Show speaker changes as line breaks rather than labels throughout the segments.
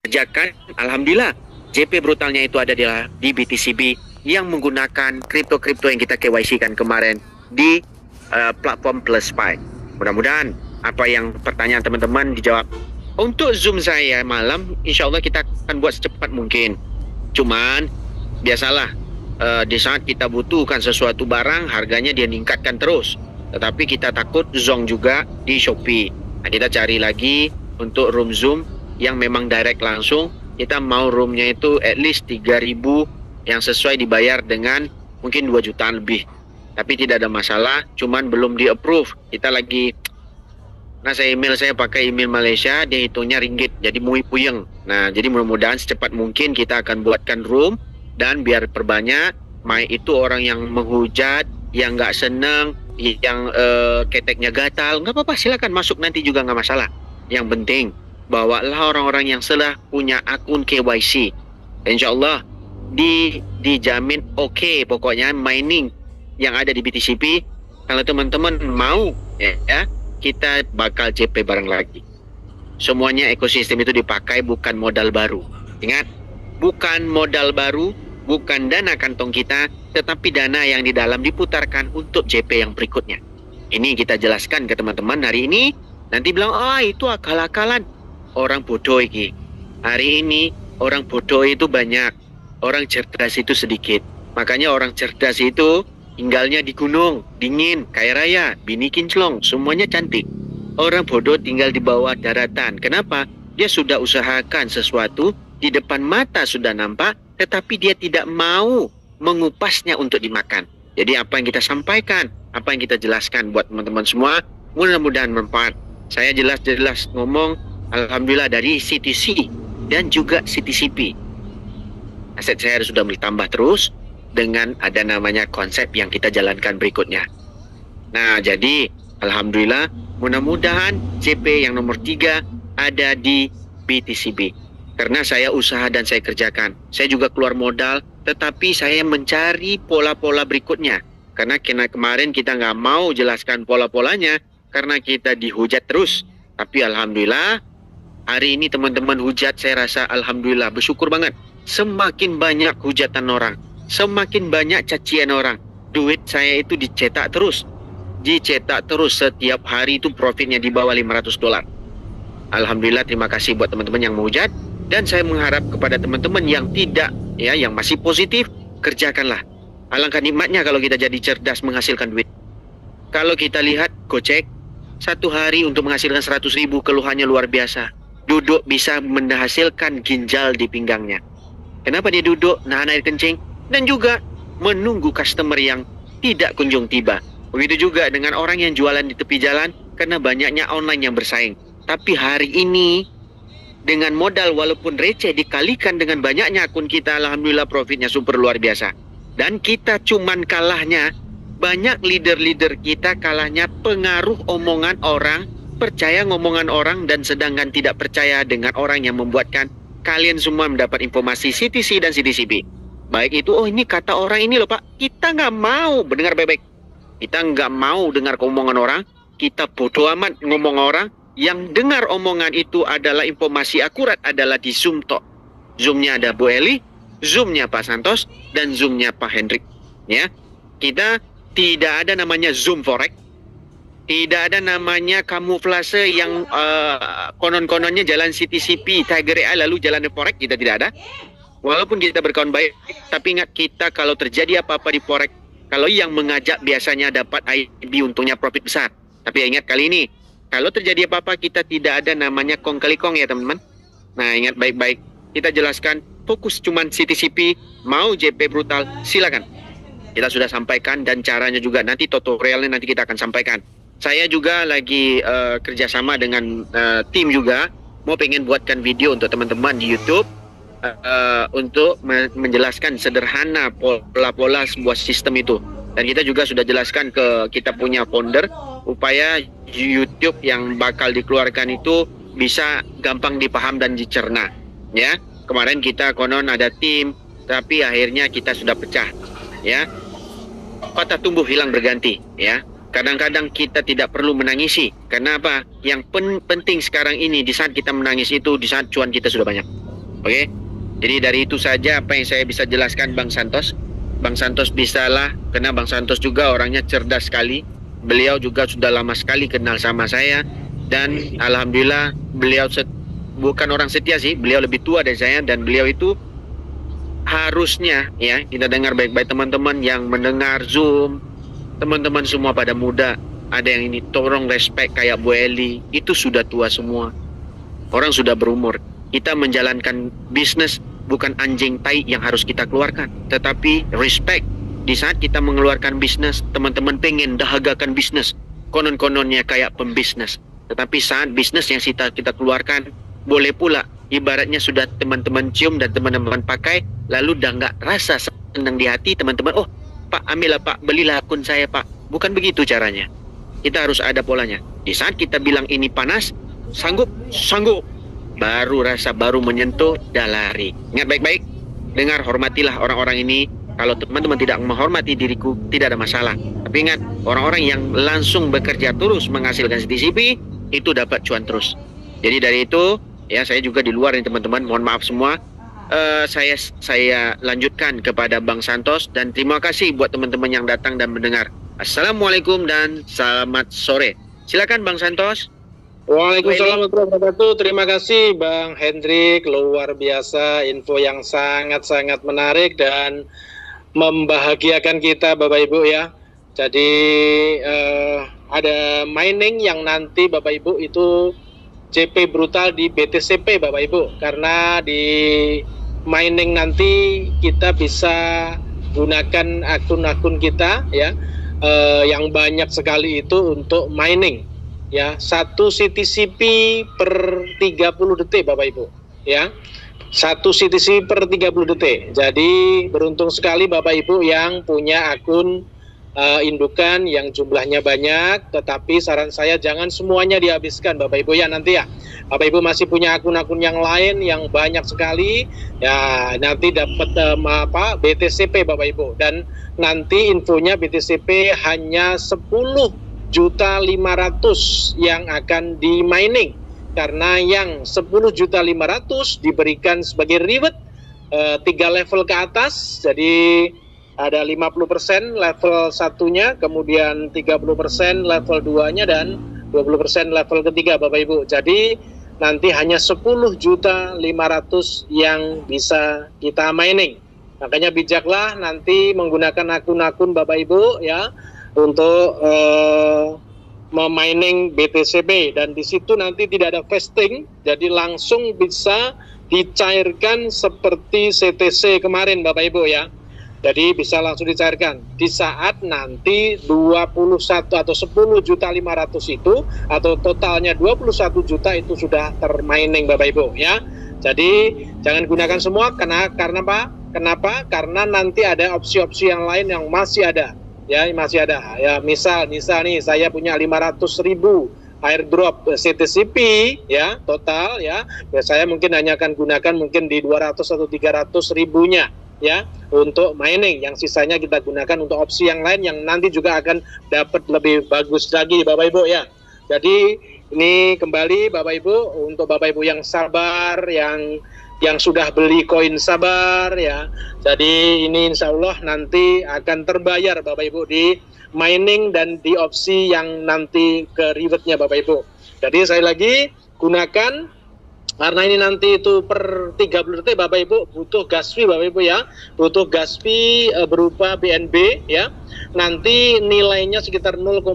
kerjakan, alhamdulillah JP brutalnya itu ada di BTCB yang menggunakan kripto-kripto yang kita KYC kan kemarin di platform PlusPy. Mudah-mudahan apa yang pertanyaan teman-teman dijawab. Untuk Zoom saya malam, insya Allah kita akan buat secepat mungkin. Cuman biasalah di saat kita butuhkan sesuatu barang, harganya dia meningkatkan terus. Tetapi kita takut zong juga di Shopee. Nah, kita cari lagi untuk room Zoom yang memang direct langsung. Kita mau roomnya itu at least 3.000 yang sesuai dibayar dengan mungkin 2 jutaan lebih. Tapi tidak ada masalah, cuman belum di-approve. Kita lagi, nah email saya pakai email Malaysia, dia hitungnya ringgit, jadi mui puyeng. Nah, jadi mudah-mudahan secepat mungkin kita akan buatkan room, dan biar perbanyak, itu orang yang menghujat, yang nggak seneng, yang keteknya gatal, nggak apa-apa, silakan masuk nanti juga nggak masalah. Yang penting, bawalah orang-orang yang sudah punya akun KYC. Insya Allah dijamin oke, pokoknya mining yang ada di BTCP. Kalau teman-teman mau ya, kita bakal JP bareng lagi. Semuanya ekosistem itu dipakai, bukan modal baru. Ingat, bukan modal baru, bukan dana kantong kita, tetapi dana yang di dalam diputarkan untuk JP yang berikutnya. Ini kita jelaskan ke teman-teman hari ini. Nanti bilang, itu akal-akalan. Orang bodoh ini. Hari ini orang bodoh itu banyak, orang cerdas itu sedikit. Makanya orang cerdas itu tinggalnya di gunung, dingin, kaya raya, bini kinclong, semuanya cantik. Orang bodoh tinggal di bawah daratan. Kenapa? Dia sudah usahakan sesuatu, di depan mata sudah nampak, tetapi dia tidak mau mengupasnya untuk dimakan. Jadi apa yang kita sampaikan, apa yang kita jelaskan buat teman-teman semua, mudah-mudahan bermanfaat. Saya jelas-jelas ngomong, alhamdulillah dari CTC dan juga CTCP. Aset saya sudah bertambah terus dengan ada namanya konsep yang kita jalankan berikutnya. Nah, jadi alhamdulillah mudah-mudahan JP yang nomor 3 ada di BTCB. Karena saya usaha dan saya kerjakan. Saya juga keluar modal, tetapi saya mencari pola-pola berikutnya. Karena kemarin kita nggak mau jelaskan pola-polanya karena kita dihujat terus. Tapi alhamdulillah hari ini teman-teman hujat, saya rasa alhamdulillah bersyukur banget. Semakin banyak hujatan orang, semakin banyak cacian orang. Duit saya itu dicetak terus setiap hari itu profitnya di bawah $500. Alhamdulillah, terima kasih buat teman-teman yang menghujat. Dan saya mengharap kepada teman-teman yang tidak, ya, yang masih positif, kerjakanlah. Alangkah nikmatnya kalau kita jadi cerdas menghasilkan duit. Kalau kita lihat Gojek, satu hari untuk menghasilkan 100.000 keluhannya luar biasa. Duduk bisa menghasilkan ginjal di pinggangnya. Kenapa dia duduk, nahan air kencing, dan juga menunggu customer yang tidak kunjung tiba. Begitu juga dengan orang yang jualan di tepi jalan, karena banyaknya online yang bersaing. Tapi hari ini, dengan modal walaupun receh dikalikan dengan banyaknya akun kita, alhamdulillah profitnya super luar biasa. Dan kita cuman kalahnya, banyak leader-leader kita kalahnya pengaruh omongan orang, percaya ngomongan orang, dan sedangkan tidak percaya dengan orang yang membuatkan kalian semua mendapat informasi CTC dan CTCB. Baik itu, ini kata orang ini loh Pak, kita nggak mau mendengar baik-baik. Kita nggak mau dengar omongan orang, kita bodoh amat ngomong orang. Yang dengar omongan itu adalah informasi akurat adalah di Zoom tok. Zoomnya ada Bu Eli, Zoomnya Pak Santos, dan Zoomnya Pak Hendrik. Ya, kita tidak ada namanya Zoom Forex, tidak ada namanya kamuflase yang konon-kononnya jalan CTCP, Tiger AI lalu jalan Forex, kita tidak ada. Walaupun kita berkawan baik, tapi ingat kita kalau terjadi apa-apa di Forex, kalau yang mengajak biasanya dapat IB untungnya profit besar. Tapi ingat kali ini, kalau terjadi apa-apa kita tidak ada namanya kong kali kong ya teman-teman. Nah ingat baik-baik, kita jelaskan fokus cuman CTCP, mau JP brutal silakan. Kita sudah sampaikan dan caranya juga nanti tutorialnya nanti kita akan sampaikan. Saya juga lagi kerjasama dengan tim juga, mau pengen buatkan video untuk teman-teman di YouTube untuk menjelaskan sederhana pola-pola sebuah sistem itu. Dan kita juga sudah jelaskan ke kita punya founder upaya YouTube yang bakal dikeluarkan itu bisa gampang dipaham dan dicerna. Ya, kemarin kita konon ada tim, tapi akhirnya kita sudah pecah. Ya, patah tumbuh hilang berganti. Ya, kadang-kadang kita tidak perlu menangisi. Karena apa? Yang penting sekarang ini di saat kita menangis itu di saat cuan kita sudah banyak. Oke. Jadi dari itu saja apa yang saya bisa jelaskan Bang Santos. Bang Santos bisalah, karena Bang Santos juga orangnya cerdas sekali. Beliau juga sudah lama sekali kenal sama saya, dan alhamdulillah beliau bukan orang setia sih, beliau lebih tua dari saya, dan beliau itu harusnya ya, kita dengar baik-baik teman-teman yang mendengar Zoom, teman-teman semua pada muda, ada yang ini tolong respect kayak Bu Eli, itu sudah tua semua. Orang sudah berumur. Kita menjalankan bisnis bukan anjing tai yang harus kita keluarkan, tetapi respect. Di saat kita mengeluarkan bisnis, teman-teman pengen dahagakan bisnis, konon-kononnya kayak pembisnis. Tetapi saat bisnis yang kita keluarkan, boleh pula ibaratnya sudah teman-teman cium dan teman-teman pakai, lalu dah nggak rasa senang di hati teman-teman. Oh Pak, ambillah Pak, belilah akun saya Pak. Bukan begitu caranya. Kita harus ada polanya. Di saat kita bilang ini panas, sanggup, baru rasa baru menyentuh, dah lari. Ingat baik-baik, dengar, hormatilah orang-orang ini. Kalau teman-teman tidak menghormati diriku, tidak ada masalah. Tapi ingat, orang-orang yang langsung bekerja terus menghasilkan CTCP, itu dapat cuan terus. Jadi dari itu, ya saya juga di luar ini teman-teman, mohon maaf semua. Saya lanjutkan kepada Bang Santos, dan terima kasih buat teman-teman yang datang dan mendengar. Assalamualaikum dan selamat sore. Silakan Bang Santos.
Waalaikumsalam warahmatullahi wabarakatuh. Terima kasih Bang Hendrik, luar biasa, info yang sangat-sangat menarik dan membahagiakan kita Bapak Ibu ya. Jadi ada mining yang nanti Bapak Ibu itu JP brutal di BTCP Bapak Ibu, karena di mining nanti kita bisa gunakan akun-akun kita ya, yang banyak sekali itu untuk mining. Ya, 1 CTCP per 30 detik Bapak Ibu ya, 1 CTCP per 30 detik. Jadi beruntung sekali Bapak Ibu yang punya akun indukan yang jumlahnya banyak, tetapi saran saya jangan semuanya dihabiskan Bapak Ibu ya nanti ya. Bapak Ibu masih punya akun-akun yang lain yang banyak sekali ya, nanti dapat BTCP Bapak Ibu, dan nanti infonya BTCP hanya 10.500.000 yang akan di mining, karena yang 10.500.000 diberikan sebagai reward 3 level ke atas. Jadi ada 50% level 1-nya, kemudian 30% level 2-nya, dan 20% level ketiga Bapak Ibu. Jadi nanti hanya 10.500.000 yang bisa kita mining. Makanya bijaklah nanti menggunakan akun-akun Bapak Ibu ya untuk memining BTCP, dan di situ nanti tidak ada vesting, jadi langsung bisa dicairkan seperti CTC kemarin Bapak Ibu ya. Jadi bisa langsung dicairkan di saat nanti 21 atau 10.500.000 itu, atau totalnya 21 juta itu sudah termining Bapak Ibu ya. Jadi jangan gunakan semua, karena apa? Kenapa? Karena nanti ada opsi-opsi yang lain yang masih ada. Ya, masih ada. Ya, misal nih saya punya 500.000 airdrop CTCP ya, total ya. Ya saya mungkin hanya akan gunakan mungkin di 200 atau 300 ribunya ya untuk mining. Yang sisanya kita gunakan untuk opsi yang lain yang nanti juga akan dapat lebih bagus lagi Bapak Ibu ya. Jadi ini kembali Bapak Ibu, untuk Bapak Ibu yang sabar, yang sudah beli koin sabar ya. Jadi ini insya Allah nanti akan terbayar Bapak Ibu di mining dan di opsi yang nanti ke rewardnya Bapak Ibu. Jadi saya lagi gunakan, karena ini nanti itu per 30 detik Bapak Ibu butuh gas fee Bapak Ibu ya. Butuh gas fee berupa BNB ya. Nanti nilainya sekitar 0,01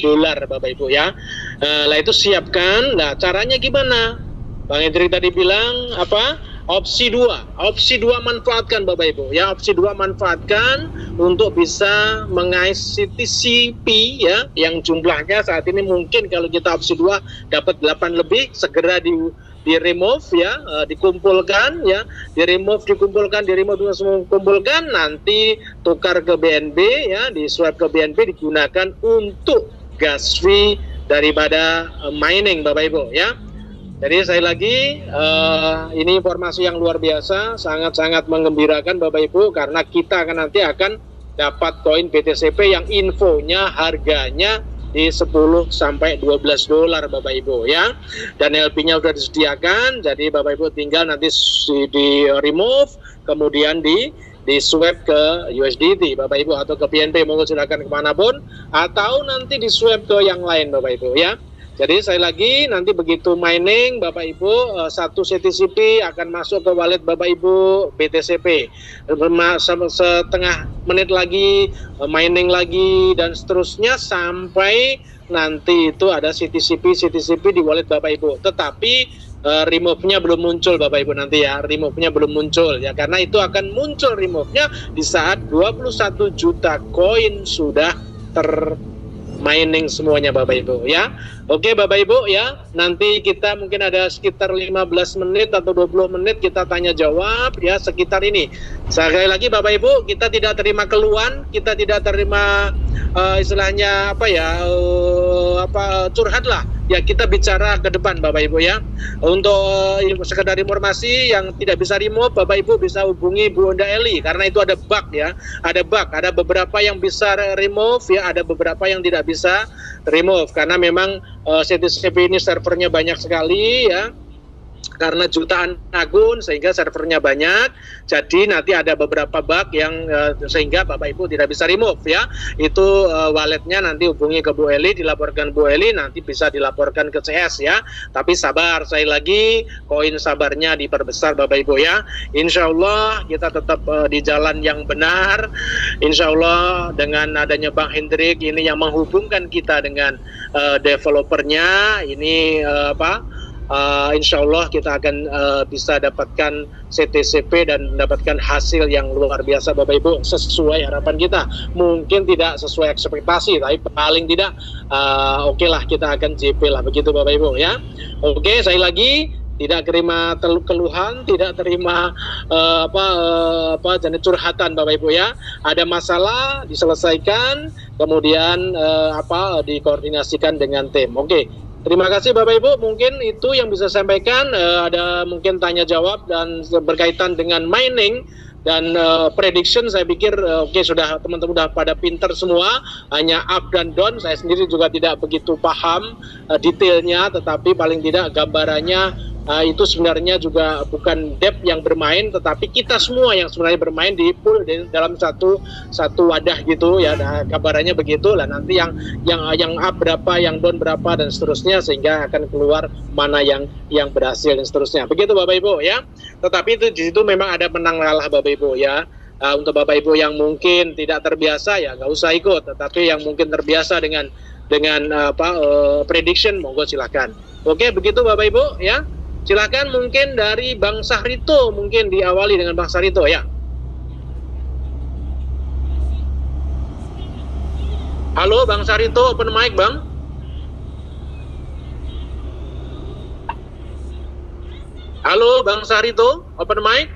dolar Bapak Ibu ya. Lah itu siapkan. Nah caranya gimana? Bang Hendrik tadi bilang apa? Opsi 2 manfaatkan Bapak Ibu ya. Opsi 2 manfaatkan untuk bisa mengais CTCP ya, yang jumlahnya saat ini mungkin kalau kita opsi 2 dapat 8 lebih, segera di remove ya, dikumpulkan ya, dikumpulkan, nanti tukar ke BNB ya, di swap ke BNB, digunakan untuk gas fee daripada mining Bapak Ibu ya. Jadi saya lagi ini informasi yang luar biasa, sangat-sangat menggembirakan Bapak Ibu, karena kita nanti akan dapat koin BTCP yang infonya harganya di 10 sampai 12 dolar Bapak Ibu ya. Dan LP-nya sudah disediakan, jadi Bapak Ibu tinggal nanti di remove, kemudian di swap ke USDT Bapak Ibu atau ke PNP, monggo silakan kemanapun, atau nanti di swap ke yang lain Bapak Ibu ya. Jadi sekali lagi nanti begitu mining Bapak Ibu, satu CTCP akan masuk ke wallet Bapak Ibu BTCP, setengah menit lagi mining lagi dan seterusnya sampai nanti itu ada CTCP di wallet Bapak Ibu. Tetapi remove-nya belum muncul Bapak Ibu nanti ya, remove-nya belum muncul ya, karena itu akan muncul remove-nya di saat 21 juta koin sudah mining semuanya Bapak Ibu ya. Oke Bapak Ibu ya, nanti kita mungkin ada sekitar 15 menit atau 20 menit kita tanya jawab ya sekitar ini. Sekali lagi Bapak Ibu, kita tidak terima keluhan, kita tidak terima istilahnya apa ya, curhat lah. Ya kita bicara ke depan Bapak Ibu ya. Untuk sekedar informasi yang tidak bisa remove, Bapak Ibu bisa hubungi Bu Onda Eli karena itu ada bug ya. Ada bug, ada beberapa yang bisa remove ya, ada beberapa yang tidak bisa remove karena memang CTCP ini servernya banyak sekali ya. Karena jutaan akun sehingga servernya banyak, jadi nanti ada beberapa bug yang sehingga Bapak Ibu tidak bisa remove ya. Itu walletnya nanti hubungi ke Bu Eli, dilaporkan Bu Eli, nanti bisa dilaporkan ke CS ya. Tapi sabar, saya lagi koin sabarnya diperbesar Bapak Ibu ya. Insya Allah kita tetap di jalan yang benar. Insya Allah dengan adanya Bang Hendrik ini yang menghubungkan kita dengan developernya ini insya Allah kita akan bisa dapatkan CTCP dan mendapatkan hasil yang luar biasa Bapak Ibu sesuai harapan kita. Mungkin tidak sesuai ekspektasi, tapi paling tidak oke lah kita akan JP lah begitu Bapak Ibu ya. Oke, saya lagi tidak terima keluhan, tidak terima jenis curhatan Bapak Ibu ya. Ada masalah diselesaikan, kemudian dikoordinasikan dengan tim. Oke. Terima kasih Bapak Ibu, mungkin itu yang bisa saya sampaikan. Ada mungkin tanya jawab dan berkaitan dengan mining dan prediction, saya pikir sudah teman-teman sudah pada pinter semua, hanya up dan down. Saya sendiri juga tidak begitu paham detailnya, tetapi paling tidak gambarannya itu sebenarnya juga bukan dep yang bermain, tetapi kita semua yang sebenarnya bermain di pool dalam satu wadah gitu ya. Nah, gambarannya begitu lah, nanti yang up berapa, yang down berapa dan seterusnya, sehingga akan keluar mana yang berhasil dan seterusnya. Begitu Bapak Ibu ya. Tetapi itu di situ memang ada menang kalah Bapak Ibu ya. Untuk Bapak Ibu yang mungkin tidak terbiasa ya nggak usah ikut, tetapi yang mungkin terbiasa dengan prediction, monggo silakan. Oke, begitu Bapak Ibu ya. Silakan mungkin dari Bang Sahrito, mungkin diawali dengan Bang Sahrito ya. Halo Bang Sahrito, open mic Bang. Halo Bang Sahrito, open mic.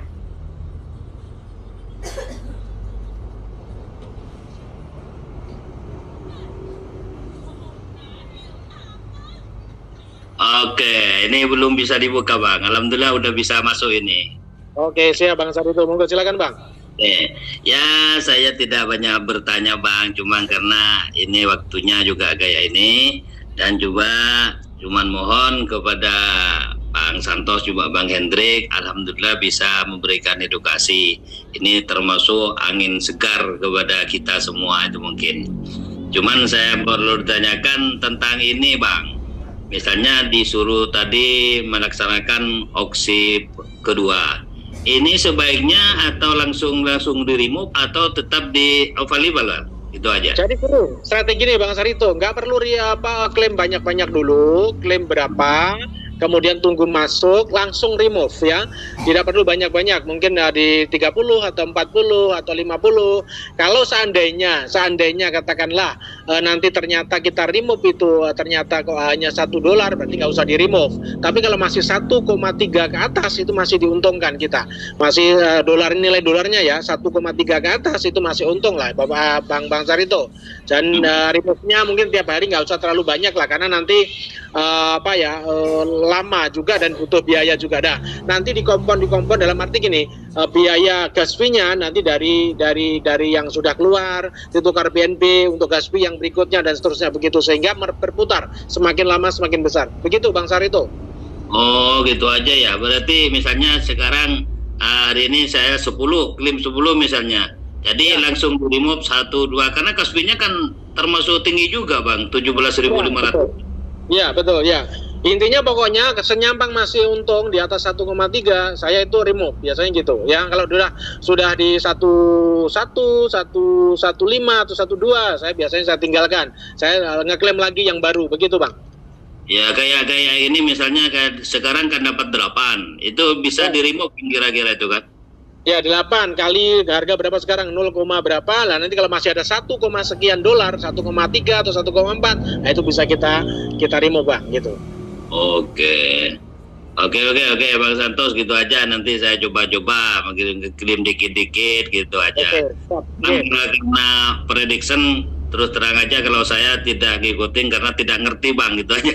Oke, ini belum bisa dibuka Bang. Alhamdulillah udah bisa masuk ini.
Oke, siap Bang Sahrito. Monggo silakan Bang.
Ya, saya tidak banyak bertanya Bang, cuma karena ini waktunya juga kayak ini, dan juga cuman mohon kepada Bang Santos juga Bang Hendrik, alhamdulillah bisa memberikan edukasi. Ini termasuk angin segar kepada kita semua itu mungkin. Cuman saya perlu ditanyakan tentang ini Bang. Misalnya disuruh tadi melaksanakan auksi kedua, ini sebaiknya atau langsung di remove atau tetap di available lah? Itu aja. Jadi
strategi nih Bang Sahrito, nggak perlu klaim banyak-banyak dulu, klaim berapa, kemudian tunggu masuk, langsung remove ya. Tidak perlu banyak-banyak, mungkin di 30 atau 40 atau 50. Kalau seandainya katakanlah nanti ternyata kita remove itu ternyata kok hanya $1, berarti nggak usah di remove. Tapi kalau masih 1,3 ke atas itu masih diuntungkan kita. Masih nilai dolarnya ya 1,3 ke atas itu masih untung lah Bapak Bang Sahrito. Dan remove-nya mungkin tiap hari nggak usah terlalu banyak lah, karena nanti lama juga dan butuh biaya juga. Nanti dikompon dalam arti gini, biaya gas fee-nya nanti dari yang sudah keluar ditukar BNP untuk gas fee yang berikutnya dan seterusnya begitu, sehingga berputar semakin lama semakin besar. Begitu Bang Sarito.
Oh gitu aja ya. Berarti misalnya sekarang hari ini saya 10 klaim 10 misalnya. Jadi langsung di remove 1 2 karena gas fee-nya kan termasuk tinggi juga Bang, 17.500.
Ya betul ya. Intinya pokoknya senyampang masih untung di atas 1,3 saya itu remove biasanya gitu. Ya kalau sudah di 11, 115 atau 12 saya biasanya saya tinggalkan. Saya ngeklaim lagi yang baru begitu Bang.
Ya kayak ini misalnya kayak sekarang kan dapat 8. Itu bisa di remove kira-kira itu kan.
Ya 8 kali harga berapa sekarang 0, berapa lah, nanti kalau masih ada 1, sekian dolar 1,3 atau 1,4 nah itu bisa kita remove Bang gitu.
Oke Bang Santos, gitu aja. Nanti saya coba-coba klaim dikit-dikit gitu aja. Karena prediction terus terang aja kalau saya tidak ngikutin karena tidak ngerti Bang, gitu aja.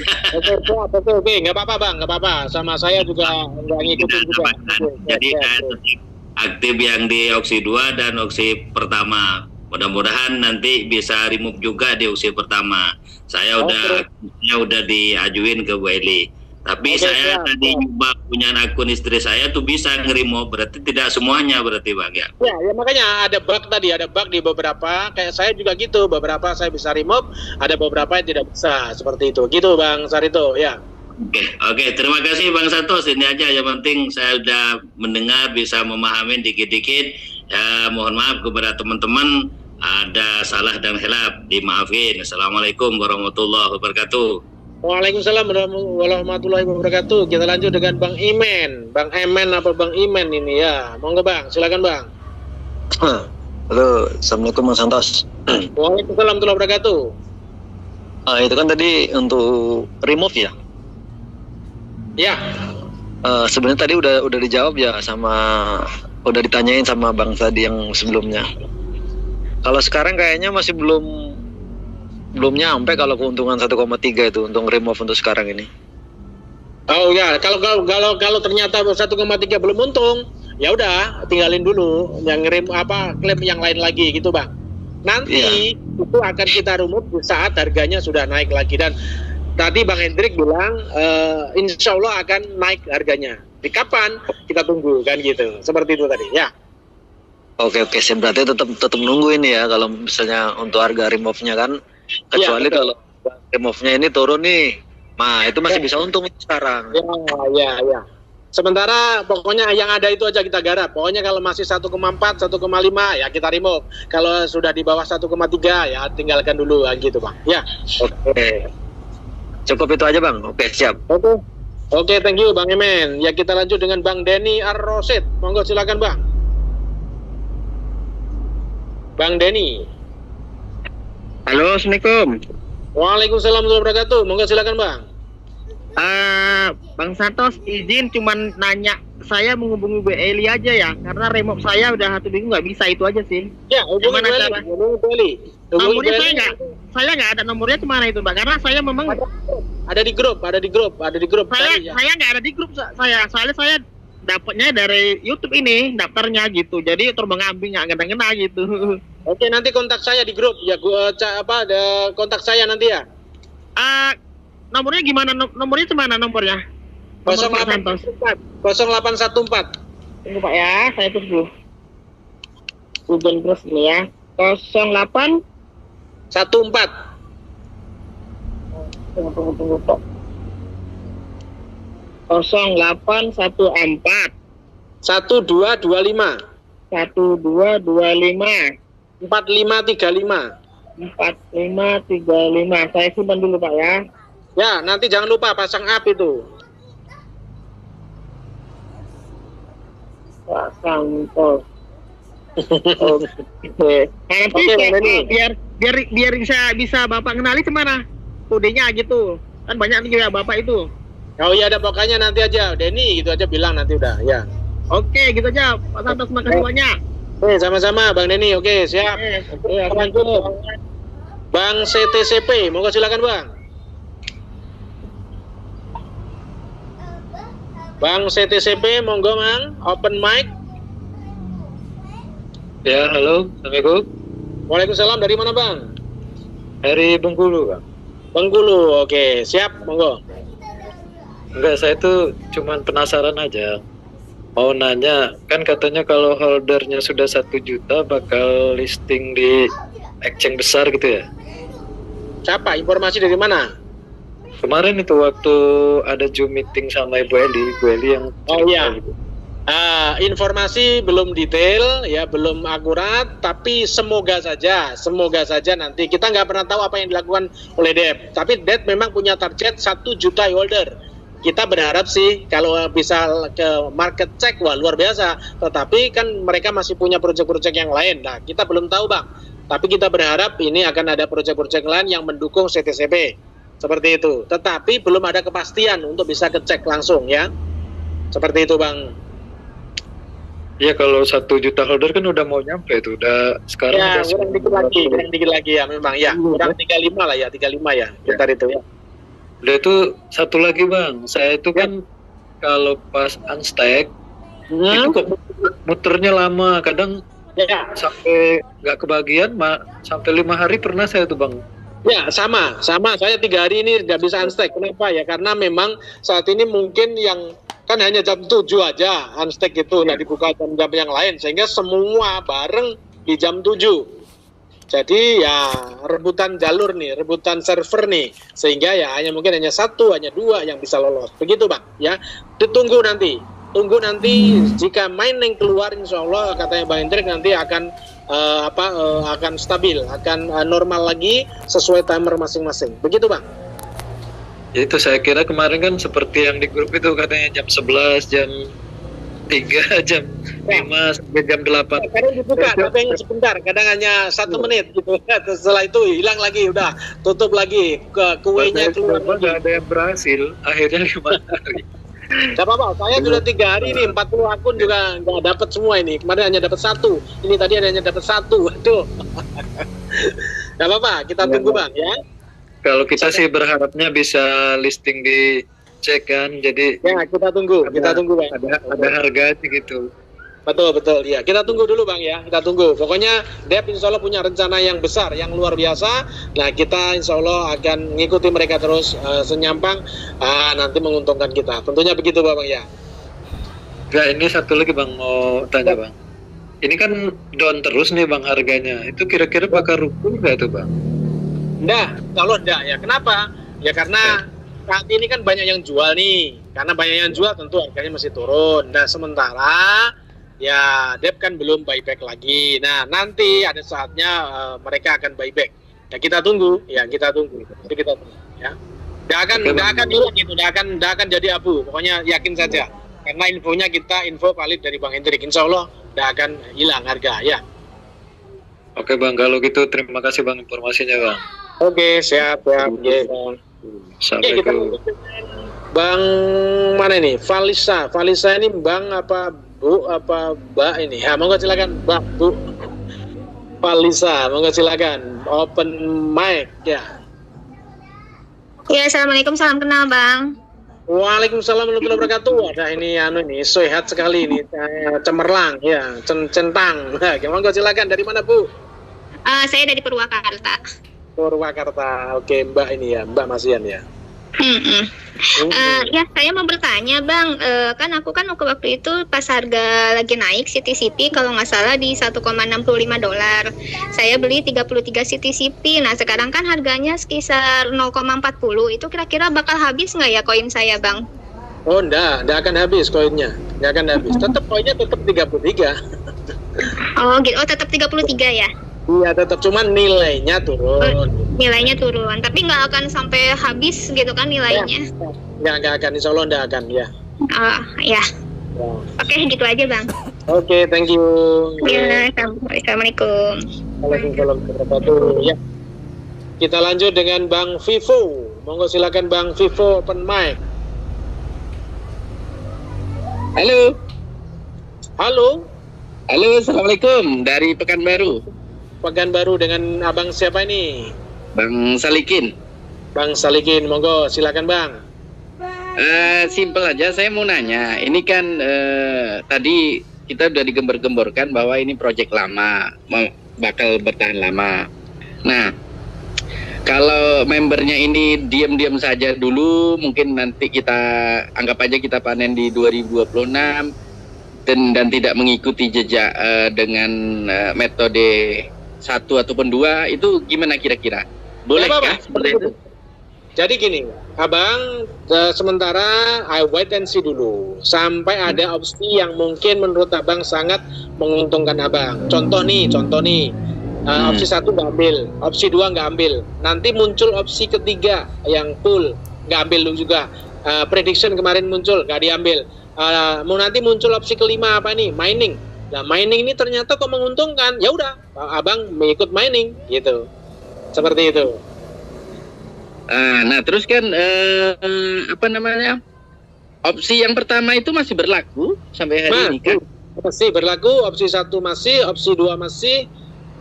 Oke, nggak apa-apa Bang, nggak apa-apa. Sama saya juga nggak ngikutin juga.
Jadi saya aktif yang di opsi 2 dan opsi pertama. Mudah-mudahan nanti bisa remove juga di opsi pertama. Saya udah diajuin ke Bu Eli. Tapi saya tadi nyoba punya akun istri saya tuh bisa nge-remove, berarti tidak semuanya berarti Bang ya.
Ya makanya ada bug tadi, ada bug di beberapa, kayak saya juga gitu, beberapa saya bisa remove, ada beberapa yang tidak bisa, seperti itu. Gitu Bang Sarito ya.
Oke, terima kasih Bang Santos. Ini aja yang penting saya udah mendengar, bisa memahami dikit-dikit. Ya, mohon maaf kepada teman-teman ada salah dan hilaf, dimaafin. Assalamualaikum warahmatullahi wabarakatuh.
Waalaikumsalam warahmatullahi wabarakatuh. Kita lanjut dengan Bang Imen. Bang Emen apa Bang Imen ini ya? Monggo Bang, silakan Bang.
Halo, Assalamualaikum Bang Santos.
Waalaikumsalam warahmatullahi wabarakatuh.
Itu kan tadi untuk remove ya?
Ya.
Sebenarnya tadi udah dijawab ya udah ditanyain sama Bang tadi yang sebelumnya. Kalau sekarang kayaknya masih belum nyampe kalau keuntungan 1,3 itu untuk remove untuk sekarang ini.
Oh ya, kalau ternyata 1,3 belum untung, ya udah tinggalin dulu, yang klaim yang lain lagi gitu Bang. Nanti itu akan kita remove saat harganya sudah naik lagi, dan tadi Bang Hendrik bilang insya Allah akan naik harganya. Di kapan kita tunggu kan gitu. Seperti itu tadi ya.
Oke, saya berarti tetap nunggu ini ya kalau misalnya untuk harga remove-nya kan, kecuali kalau remove-nya ini turun nih. Nah, itu masih bisa untung sekarang.
Ya. Sementara pokoknya yang ada itu aja kita garap. Pokoknya kalau masih 1,4, 1,5 ya kita remove. Kalau sudah di bawah 1,3 ya tinggalkan dulu gitu Bang. Ya.
Oke. Cukup itu aja Bang. Oke, siap.
Oke, thank you Bang Emen. Ya kita lanjut dengan Bang Denny Ar-Rosid. Monggo silakan Bang. Bang Denny.
Halo, Assalamualaikum.
Waalaikumsalam warahmatullahi wabarakatuh. Monggo silakan Bang.
Bang Santos, izin cuman nanya, saya menghubungi Bu Eli aja ya, karena remove saya udah 1 minggu nggak bisa, itu aja sih.
Ya, hubungi Bu Eli.
Nomornya saya nggak ada nomornya, kemana itu Mbak? Karena saya memang
ada di grup.
Saya nggak ada di grup soalnya saya dapatnya dari YouTube ini daftarnya gitu, jadi terbang ambing nggak ngena gitu.
Oke, nanti kontak saya di grup ya, ada kontak saya nanti ya.
Nomornya gimana? Nomornya cemana nomornya?
0814.
Tunggu Pak ya, saya tunggu. Hujan terus ini ya. 0814. Tunggu Pak. 0814
1225
1225
4535
4535. Saya simpan dulu Pak ya.
Ya, nanti jangan lupa pasang up itu.
Pak Santos. Oke. Biar bisa Bapak kenali kemana? Kodenya gitu. Kan banyak juga Bapak itu.
Oh iya, ada pokoknya nanti aja Denny gitu aja bilang nanti udah ya.
Oke, gitu aja Pak Santos, makasih banyak.
Sama-sama Bang Denny. Oke, siap.
Assalamualaikum.
Bang CTCP, monggo silakan Bang. Bang CTCP, monggo Bang, open mic.
Ya, halo, Assalamualaikum.
Waalaikumsalam, dari mana Bang?
Dari Bengkulu, Bang.
Bengkulu, oke, siap, monggo.
Enggak, saya tuh cuman penasaran aja. Mau nanya, kan katanya kalau holdernya sudah 1 juta bakal listing di exchange besar gitu ya?
Siapa? Informasi dari mana?
Kemarin itu waktu ada Zoom meeting sama Ibu Eli yang
Oh
cerita
iya.
gitu.
Informasi belum detail, ya belum akurat, tapi semoga saja nanti kita nggak pernah tahu apa yang dilakukan oleh DEP. Tapi DEP memang punya target 1 juta holder. Kita berharap sih kalau bisa ke market check, wah luar biasa. Tetapi kan mereka masih punya proyek-proyek yang lain. Nah, kita belum tahu Bang. Tapi kita berharap ini akan ada proyek-proyek lain yang mendukung CTCP. Seperti itu. Tetapi belum ada kepastian untuk bisa kecek langsung ya. Seperti itu Bang.
Ya kalau 1 juta holder kan udah mau nyampe tuh, udah sekarang
Ya,
udah
kurang dikit lagi ya memang ya. Kurang 35 lah ya, 35 ya. Bentar itu ya.
Udah itu satu lagi Bang, saya itu kan kalau pas unstack itu kok muternya lama, kadang
Ya,
sampai nggak kebagian, sampai 5 hari pernah saya tuh Bang.
ya sama. Saya 3 hari ini nggak bisa unstack. Kenapa ya? Karena memang saat ini mungkin yang kan hanya jam 7 aja unstack itu, nggak dibuka jam-jam yang lain, sehingga semua bareng di jam 7. Jadi ya rebutan jalur nih, rebutan server nih, sehingga ya mungkin hanya 1, hanya 2 yang bisa lolos. Begitu Bang, ya. Tunggu nanti jika main yang keluar, insya Allah katanya Bang Hendrik nanti akan akan stabil, akan normal lagi sesuai timer masing-masing. Begitu Bang.
Ya itu saya kira kemarin kan seperti yang di grup itu katanya jam 11, jam 3, jam 5 sampai jam 8.
Kadang dibuka, tapi yang sebentar, kadang hanya 1 menit gitu. Setelah itu hilang lagi, udah tutup lagi, kuenya keluar.
Nggak ada yang berhasil, akhirnya 5 hari.
Gak apa-apa, saya sudah 3 hari nih, 40 akun juga nggak dapat semua ini. Kemarin hanya dapat 1, ini tadi hanya dapat 1. Aduh. Gak apa-apa, kita tunggu Bang ya.
Kalau kita sih berharapnya bisa listing di cek kan, jadi
Ya, kita tunggu Bang.
ada harganya gitu.
Betul ya. Kita tunggu dulu Bang ya. Kita tunggu. Pokoknya DEP insya Allah punya rencana yang besar, yang luar biasa. Nah kita insya Allah akan mengikuti mereka terus senyampang. Nanti menguntungkan kita. Tentunya begitu Bang ya.
Enggak, ini satu lagi Bang mau tanya Bang. Ini kan down terus nih Bang harganya. Itu kira-kira bakal rubuh nggak tuh Bang?
Enggak, kalau enggak ya. Kenapa? Ya karena saat ini kan banyak yang jual nih. Karena banyak yang jual tentu harganya masih turun. Nah sementara ya DEP kan belum buyback lagi. Nah nanti ada saatnya mereka akan buyback. Ya kita tunggu. Nanti kita tunggu ya. Nggak akan hilang gitu. Nggak akan jadi abu. Pokoknya yakin saja. Karena infonya info valid dari Bang Hendrik. Insya Allah nggak akan hilang harga ya.
Oke Bang, kalau gitu terima kasih Bang informasinya Bang.
Oke, siap. Oke, Bang.
Assalamualaikum.
Bang mana ini? Valisa ini Bang apa Bu apa Mbak ini? Ya, monggo silakan Bang, Bu. Valisa, monggo silakan. Open mic ya.
Ya, assalamualaikum, salam kenal Bang.
Waalaikumsalam warahmatullahi wabarakatuh. Ada ini sehat sekali ini, cemerlang ya, centang. Nah, monggo silakan. Dari mana Bu?
Saya dari Purwakarta.
Purwakarta. Oke, Mbak ini ya, Mbak Masian ya.
Ya, saya mau bertanya Bang, kan waktu itu pas harga lagi naik CTCP kalau nggak salah di $1,65. Saya beli 33 CTCP. Nah sekarang kan harganya sekitar 0,40. Itu kira-kira bakal habis nggak ya koin saya Bang?
Oh enggak akan habis koinnya. Enggak akan habis. Koinnya tetap 33.
Oh gitu, tetap 33 ya?
Iya tetap, cuman nilainya turun.
Nilainya turun, tapi nggak akan sampai habis gitu kan nilainya?
Nggak akan, insya Allah nggak akan ya.
Ya. Oke, gitu aja Bang.
Oke, thank you.
Ya, assalamualaikum.
Waalaikumsalam warahmatullahi wabarakatuh. Ya. Kita lanjut dengan Bang Vivo. Monggo silakan Bang Vivo open mic.
Halo,
assalamualaikum
dari Pekanbaru.
Pekanbaru, dengan abang siapa ini?
Bang Salikin.
Bang Salikin, monggo silakan Bang.
Simpel aja, saya mau nanya. Ini kan tadi kita udah digembar-gemborkan bahwa ini proyek lama, bakal bertahan lama. Nah, kalau membernya ini diam-diam saja dulu, mungkin nanti kita anggap aja kita panen di 2026 dan tidak mengikuti jejak dengan metode 1 ataupun 2, itu gimana kira-kira? Bolehkah seperti itu?
Jadi gini, Abang, sementara I wait and see dulu sampai ada opsi yang mungkin menurut Abang sangat menguntungkan Abang. Contoh nih, opsi 1 nggak ambil, opsi 2 nggak ambil. Nanti muncul opsi ketiga yang full, nggak ambil juga. Prediction kemarin muncul, nggak diambil. Nanti muncul opsi kelima apa nih? Mining. Nah, mining ini ternyata kok menguntungkan. Ya udah, Abang mengikut mining gitu. Seperti itu.
Nah, terus kan opsi yang pertama itu masih berlaku sampai hari ini kan?
Masih berlaku, opsi 1 masih, opsi 2 masih,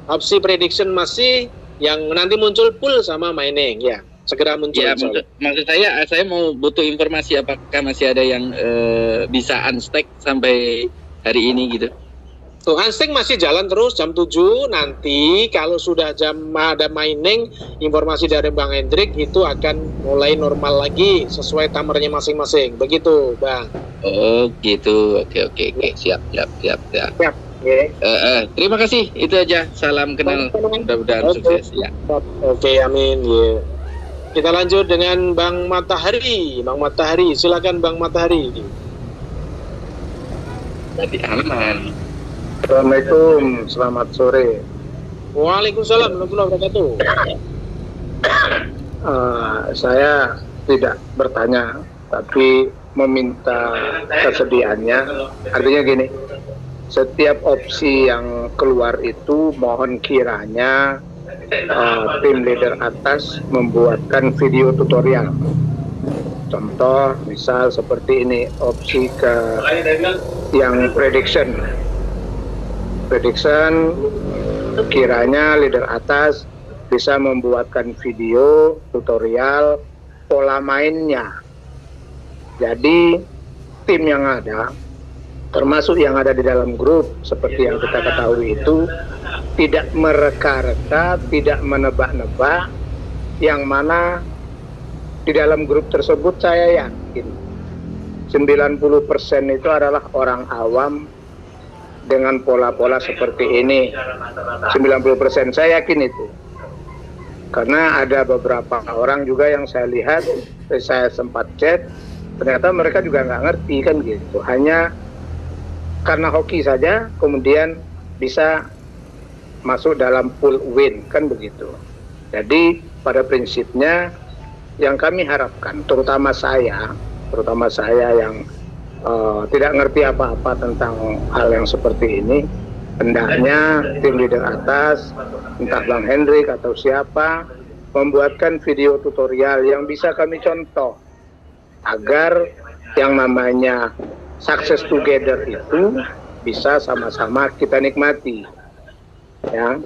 opsi prediction masih, yang nanti muncul pool sama mining ya, segera muncul.
Ya, maksud saya mau butuh informasi apakah masih ada yang bisa unstack sampai hari ini gitu.
Tuh, unstack masih jalan terus jam 7. Nanti kalau sudah jam ada mining, informasi dari Bang Hendrik itu akan mulai normal lagi sesuai timernya masing-masing. Begitu, Bang.
Oh, gitu. Oke. Siap. Terima kasih. Itu aja. Salam kenal. Mudah-mudahan sukses ya.
Oke, amin. Yeah. Kita lanjut dengan Bang Matahari. Bang Matahari, silakan Bang Matahari.
Jadi aman.
Assalamualaikum, selamat sore.
Waalaikumsalam warahmatullahi wabarakatuh.
Saya tidak bertanya, tapi meminta kesediaannya. Artinya gini, setiap opsi yang keluar itu mohon kiranya tim leader atas membuatkan video tutorial. Contoh, misal seperti ini, opsi ke yang prediction kiranya leader atas bisa membuatkan video tutorial pola mainnya. Jadi tim yang ada, termasuk yang ada di dalam grup seperti yang kita ketahui itu, tidak mereka-reka, tidak menebak-nebak, yang mana di dalam grup tersebut saya yakin 90% itu adalah orang awam dengan pola-pola seperti ini. 90% saya yakin itu. Karena ada beberapa orang juga yang saya lihat, saya sempat chat, ternyata mereka juga nggak ngerti kan gitu. Hanya karena hoki saja kemudian bisa masuk dalam pool win kan begitu. Jadi pada prinsipnya yang kami harapkan, terutama saya yang tidak ngerti apa-apa tentang hal yang seperti ini, hendaknya tim leader atas, entah Bang Hendrik atau siapa, membuatkan video tutorial yang bisa kami contoh agar yang namanya success together itu bisa sama-sama kita nikmati ya.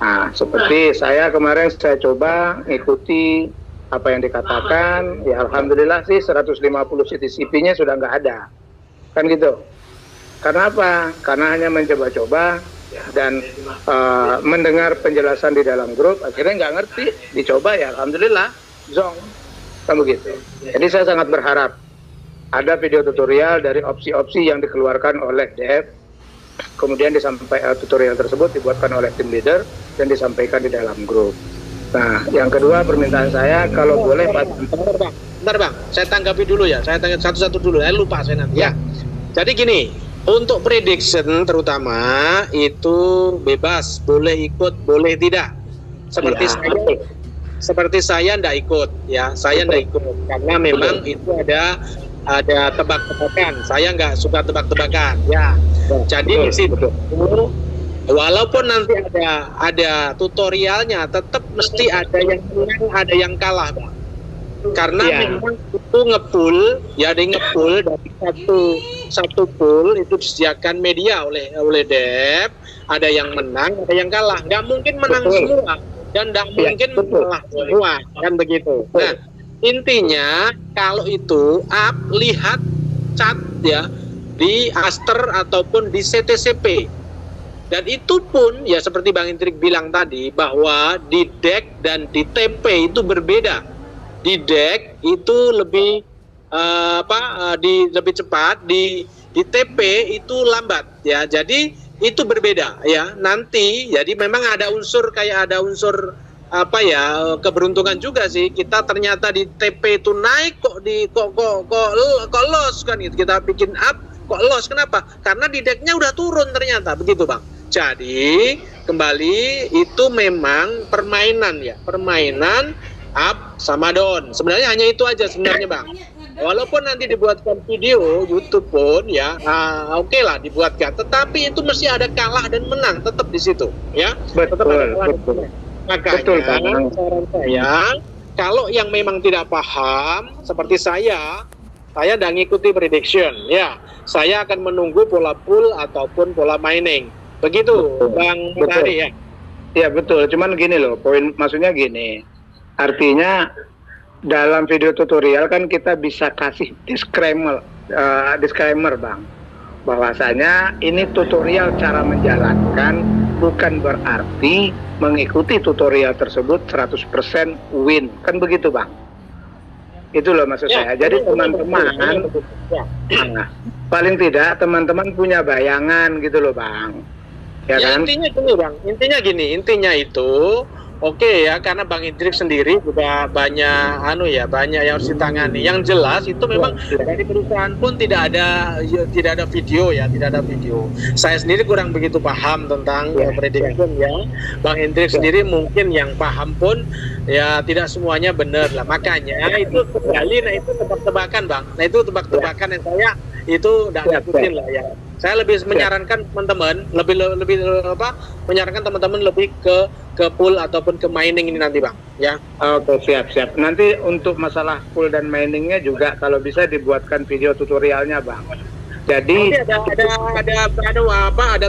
Nah, seperti saya kemarin saya coba ikuti apa yang dikatakan, ya alhamdulillah sih 150 CTCP-nya sudah nggak ada, kan gitu. Karena apa? Karena hanya mencoba-coba dan mendengar penjelasan di dalam grup, akhirnya nggak ngerti, dicoba ya alhamdulillah, zong, kan begitu. Jadi saya sangat berharap ada video tutorial dari opsi-opsi yang dikeluarkan oleh Dev, kemudian tutorial tersebut dibuatkan oleh tim leader dan disampaikan di dalam grup. Nah, yang kedua permintaan saya kalau boleh Pak.
Bentar bang, saya tanggapi dulu ya. Saya tanggapi satu-satu dulu. Lupa saya nanti ya. Jadi gini, untuk prediction terutama itu bebas, boleh ikut, boleh tidak. Seperti saya ndak ikut ya. Saya ndak ikut karena memang itu ada tebak-tebakan. Saya nggak suka tebak-tebakan ya. Jadi di situ walaupun nanti ada tutorialnya, tetap mesti ada yang menang, ada yang kalah, Bang. Karena memang itu ngepool, ya ada ngepool dari satu pool itu disediakan media oleh Dev, ada yang menang, ada yang kalah. Nggak mungkin menang semua dan nggak mungkin kalah semua, kan begitu. Nah, intinya kalau itu lihat chat ya. di Aster ataupun di CTCP. Dan itu pun ya seperti Bang Hendrik bilang tadi bahwa di DEC dan di TP itu berbeda. Di DEC itu lebih lebih cepat, di TP itu lambat ya. Jadi itu berbeda ya. Nanti jadi memang ada unsur keberuntungan juga sih. Kita ternyata di TP itu naik kok loss kan gitu. Kita bikin up kok loss, kenapa? Karena di DEC-nya udah turun ternyata, begitu Bang. Jadi kembali itu memang permainan ya, permainan up sama down. Sebenarnya hanya itu aja sebenarnya Bang. Walaupun nanti dibuatkan video YouTube pun ya, oke lah dibuatkan. Tetapi itu mesti ada kalah dan menang tetap di situ ya.
Betul.
Makanya saran saya, kalau yang memang tidak paham seperti saya udah ngikuti prediction ya. Saya akan menunggu pola pull ataupun pola mining. Begitu, Bang Tari ya.
Ya betul, cuman gini loh, maksudnya gini. Artinya dalam video tutorial kan kita bisa kasih disclaimer Bang. Bahwasanya ini tutorial cara menjalankan, bukan berarti mengikuti tutorial tersebut 100% win. Kan begitu Bang? Itu loh maksud saya. Jadi teman-teman, paling tidak teman-teman punya bayangan gitu loh Bang. Ya kan?
Intinya itu oke ya, karena Bang Hendrik sendiri juga banyak banyak yang harus ditangani. Yang jelas itu memang dari perusahaan pun tidak ada video ya, tidak ada video. Saya sendiri kurang begitu paham tentang prediction ya. Bang Hendrik sendiri mungkin yang paham pun ya tidak semuanya benar lah. Makanya itu kembali, itu tebak-tebakan Bang. Nah itu tebak-tebakan yang saya itu tidak ikutin lah ya. Saya lebih menyarankan teman-teman menyarankan teman-teman lebih ke pool ataupun ke mining ini nanti Bang ya.
Oke, siap. Nanti untuk masalah pool dan miningnya juga kalau bisa dibuatkan video tutorialnya Bang. Jadi
ada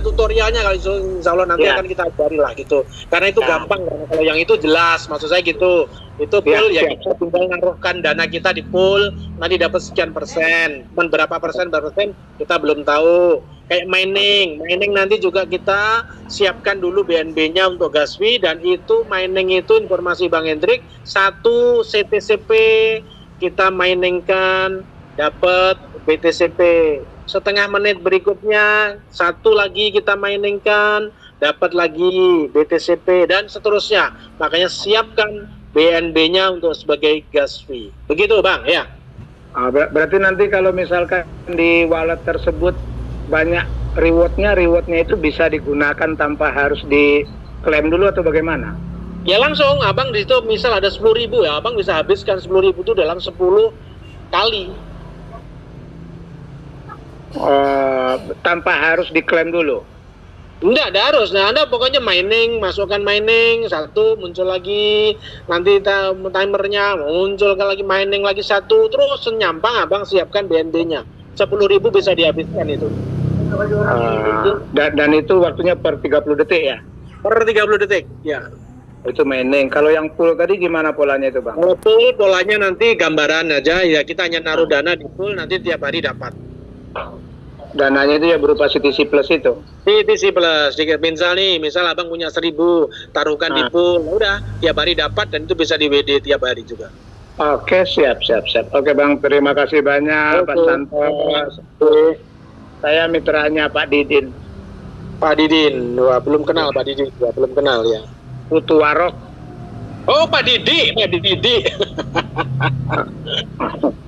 tutorialnya kalau insya Allah nanti akan kita ajari lah gitu. Karena itu gampang, karena kalau yang itu jelas, maksud saya gitu. Itu pool kita tinggal naruhkan dana kita di pool, nanti dapat sekian persen. Berapa persen kita belum tahu. Kayak mining nanti juga kita siapkan dulu BNB-nya untuk Gaswi, dan itu mining itu informasi Bang Hendrik, 1 CTCP kita miningkan dapat BTCP. Setengah menit berikutnya 1 lagi kita miningkan dapat lagi BTCP dan seterusnya. Makanya siapkan BNB-nya untuk sebagai gas fee. Begitu Bang ya.
Berarti nanti kalau misalkan di wallet tersebut banyak rewardnya itu bisa digunakan tanpa harus diklaim dulu atau bagaimana?
Ya langsung Abang di situ misal ada 10.000 ya, Abang bisa habiskan 10.000 itu dalam 10 kali.
Tanpa harus diklaim dulu?
Enggak, ada harus. Nah, Anda pokoknya masukkan mining 1, muncul lagi, nanti timernya muncul lagi mining lagi 1, terus nyampang Abang siapkan BNB-nya. 10.000 bisa dihabiskan itu.
Dan itu waktunya per 30 detik ya?
Per 30 detik, ya.
Itu mining. Kalau yang pool tadi gimana polanya itu Bang?
Kalau pool polanya nanti gambaran aja ya, kita hanya naruh dana di pool, nanti tiap hari dapat.
Dananya itu ya berupa CTC Plus itu?
CTC Plus, misal Abang punya 1.000, taruhkan di pool, udah tiap hari dapat, dan itu bisa di WD tiap hari juga.
Oke, siap. Oke Bang, terima kasih banyak Pak Santos. Saya mitranya Pak Didin.
Pak Didin, wah belum kenal Pak Didin, belum kenal ya.
Putu Warok.
Oh Pak Didi.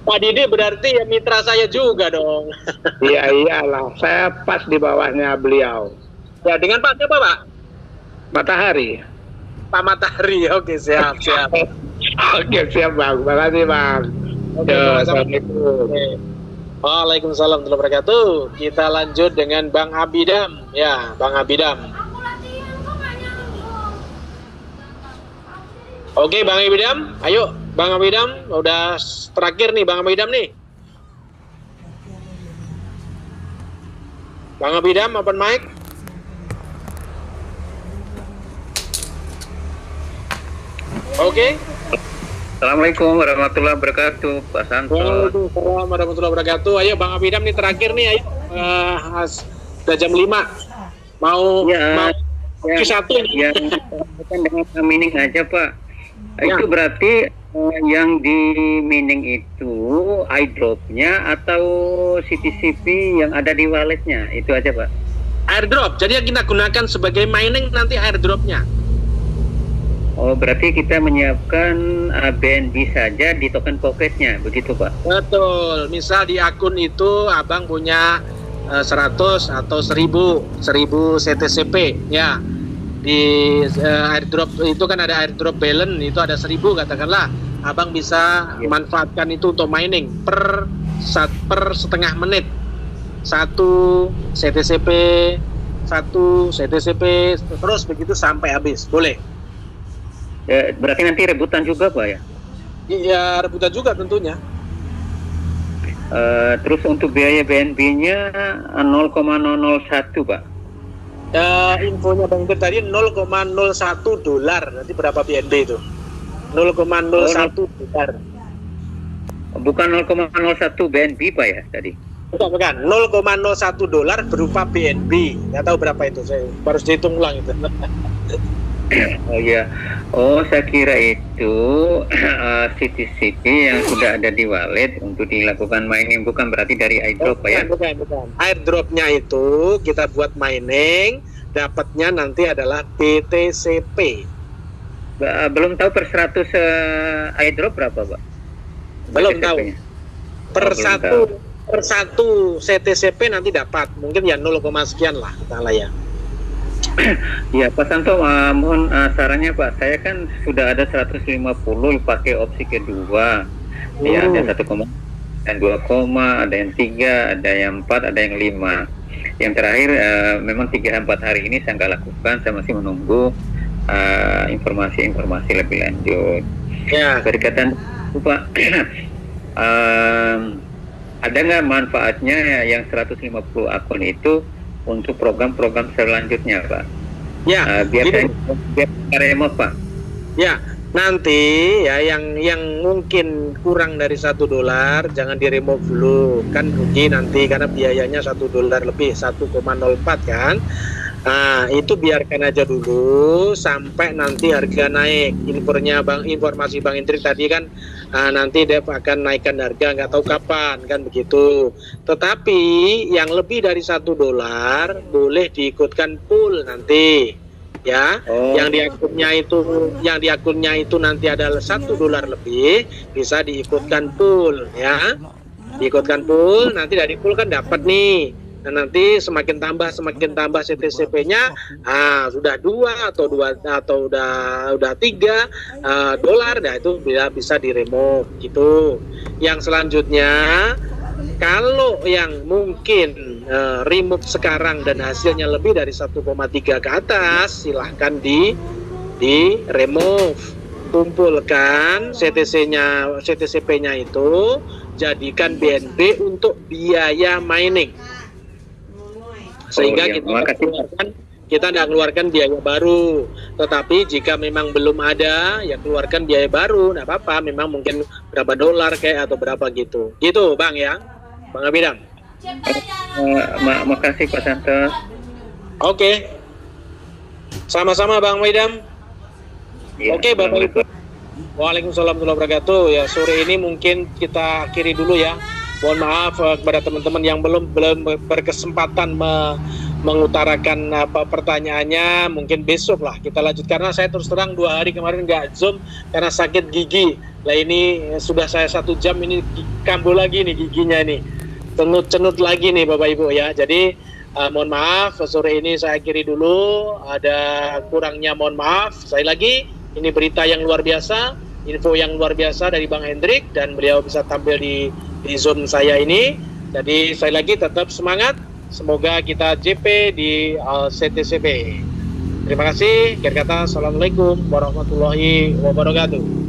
Pak Didi berarti ya mitra saya juga dong.
Iya iyalah, saya pas di bawahnya beliau.
Ya dengan Pak siapa Pak?
Matahari.
Pak Matahari, oke siap.
Oke siap Bang, terima kasih Bang.
Oke, Assalamualaikum. Waalaikumsalam warahmatullahi wabarakatuh. Kita lanjut dengan Bang Abidam. Ya, Bang Abidam. Oke, Bang Abidam. Ayo, Bang Abidam. Udah terakhir nih, Bang Abidam nih. Bang Abidam, open mic. Oke.
Assalamualaikum warahmatullahi wabarakatuh, Pak Santos.
Waalaikumsalam warahmatullahi wabarakatuh. Ayo Bang Abidam nih terakhir nih, ayo Udah jam 5. Mau
satu yang bukan dengan mining aja Pak. Itu berarti yang di mining itu airdropnya atau CTCP yang ada di walletnya itu aja Pak?
Airdrop, jadi yang kita gunakan sebagai mining nanti airdropnya.
Oh, berarti kita menyiapkan BNB saja di token pocketnya, begitu Pak?
Betul, misal di akun itu abang punya 100 atau 1000 CTCP ya. Di airdrop itu kan ada airdrop balance, itu ada 1000 katakanlah. Abang bisa manfaatkan itu untuk mining per setengah menit. 1 CTCP, 1 CTCP, terus begitu sampai habis, boleh.
Ya, berarti nanti rebutan juga Pak ya?
Iya, rebutan juga tentunya.
Terus untuk biaya BNB-nya 0,001 Pak?
Infonya Bang Indri tadi 0,01 dolar. Nanti berapa BNB itu? 0,01 dolar.
Bukan 0,01 BNB Pak ya tadi?
Bukan. 0,01 dolar berupa BNB. Nggak tahu berapa itu. Saya harus dihitung ulang itu.
Oh iya, saya kira itu CTCP yang sudah ada di wallet untuk dilakukan mining, bukan berarti dari airdrop Pak ya?
Bukan. Airdropnya itu kita buat mining, dapatnya nanti adalah BTCP.
Belum tahu per 100 airdrop berapa Pak?
Belum tahu. Per satu CTCP nanti dapat, mungkin ya 0, sekian lah katakanlah ya.
Ya Pak Santo, mohon sarannya Pak, saya kan sudah ada 150 pakai opsi kedua. Ya ada 1, dan 2, ada yang 3, ada yang 4, ada yang 5. Yang terakhir memang 3-4 hari ini saya nggak lakukan, saya masih menunggu informasi lebih lanjut.
Ya.
Berkaitan Pak, ada nggak manfaatnya yang 150 akun itu untuk program-program selanjutnya Pak?
Ya,
biar remove Pak.
Ya, nanti ya yang mungkin kurang dari $1 jangan di remove dulu, kan rugi nanti karena biayanya $1 lebih, 1,04 kan. Nah, itu biarkan aja dulu sampai nanti harga naik. Informasi Bang Indri tadi kan nanti dia akan naikkan harga, nggak tahu kapan kan begitu. Tetapi yang lebih dari $1 boleh diikutkan pool nanti ya. Yang di akunnya itu nanti adalah $1 lebih, bisa diikutkan pool ya. Diikutkan pool, nanti dari pool kan dapat nih. Nah, nanti semakin tambah CTCP-nya, sudah 2 atau udah 3 dolar, nah itu bisa di-remove gitu. Yang selanjutnya, kalau yang mungkin remove sekarang dan hasilnya lebih dari 1,3 ke atas, silahkan di-remove. Kumpulkan CTCP-nya itu, jadikan BNB untuk biaya mining. Sehingga kita tidak keluarkan biaya baru. Tetapi jika memang belum ada, ya keluarkan biaya baru, tidak apa-apa. Memang mungkin berapa dolar kayak atau berapa gitu. Gitu Bang ya, Bang Abidam.
Makasih Pak Santo.
Oke. Sama-sama Bang Abidam.
Ya,
Oke Bapak Ibu. Waalaikumsalam warahmatullahi wabarakatuh. Ya, sore ini mungkin kita akhiri dulu ya. Mohon maaf kepada teman-teman yang belum berkesempatan mengutarakan pertanyaannya. Mungkin besok lah kita lanjut, karena saya terus terang 2 hari kemarin nggak Zoom karena sakit gigi. Lah ini sudah saya 1 jam ini kambuh lagi nih giginya nih, cenut lagi nih Bapak Ibu ya. Jadi mohon maaf sore ini saya akhiri dulu. Ada kurangnya mohon maaf. Sekali lagi ini berita yang luar biasa, info yang luar biasa dari Bang Hendrik, dan beliau bisa tampil di Zoom saya ini. Jadi sekali lagi tetap semangat, semoga kita JP di CTCP. Terima kasih. Akhir kata, assalamualaikum warahmatullahi wabarakatuh.